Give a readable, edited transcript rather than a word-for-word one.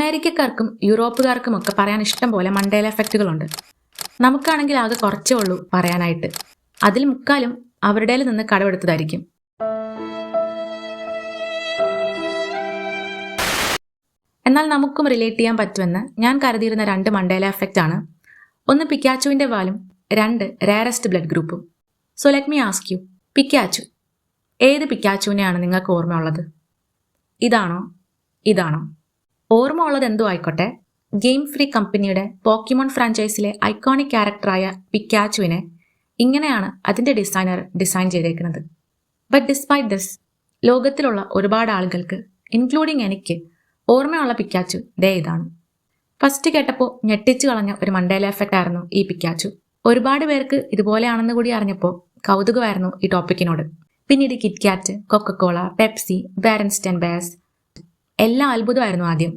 അമേരിക്കക്കാർക്കും യൂറോപ്പുകാർക്കും ഒക്കെ പറയാൻ ഇഷ്ടം പോലെ മണ്ടേല എഫക്റ്റുകളുണ്ട്. നമുക്കാണെങ്കിൽ ആകെ കുറച്ചേ ഉള്ളൂ പറയാനായിട്ട്. അതിൽ മുക്കാലും അവരുടേൽ നിന്ന് കടമെടുത്തതായിരിക്കും. എന്നാൽ നമുക്കും റിലേറ്റ് ചെയ്യാൻ പറ്റുമെന്ന് ഞാൻ കരുതിയിരുന്ന 2 മണ്ടേല എഫക്റ്റ് ആണ്. ഒന്ന് പിക്കാച്ചുവിന്റെ വാലും, 2 റേറസ്റ്റ് ബ്ലഡ് ഗ്രൂപ്പും. So let me ask you, Pikachu, ഏത് പിക്കാച്ചുവിനെയാണ് നിങ്ങൾക്ക് ഓർമ്മയുള്ളത്? ഇതാണോ ഇതാണോ? ഓർമ്മ ഉള്ളത് എന്തോ ആയിക്കോട്ടെ, ഗെയിം ഫ്രീ കമ്പനിയുടെ പോക്കിമോൺ ഫ്രാഞ്ചൈസിലെ ഐക്കോണിക് ക്യാരക്ടറായ പിക്കാച്ചുവിനെ ഇങ്ങനെയാണ് അതിന്റെ ഡിസൈനർ ഡിസൈൻ ചെയ്തേക്കുന്നത്. ബട്ട് ഡിസ്പൈറ്റ് ദിസ്, ലോകത്തിലുള്ള ഒരുപാട് ആളുകൾക്ക് ഇൻക്ലൂഡിങ് എനിക്ക് ഓർമ്മയുള്ള പിക്കാച്ചു ദേ ഇതാണ്. ഫസ്റ്റ് കേട്ടപ്പോൾ ഞെട്ടിച്ചു കളഞ്ഞ ഒരു മണ്ടേല എഫക്റ്റ് ആയിരുന്നു ഈ പിക്കാച്ചു. ഒരുപാട് പേർക്ക് ഇതുപോലെയാണെന്ന് കൂടി അറിഞ്ഞപ്പോൾ കൗതുകമായിരുന്നു ഈ ടോപ്പിക്കിനോട്. പിന്നീട് കിറ്റ്കാറ്റ്, കൊക്കക്കോള, പെപ്സി, ബേരൻസ്റ്റൺ ബേഴ്സ് എല്ലാം അത്ഭുതമായിരുന്നു ആദ്യം.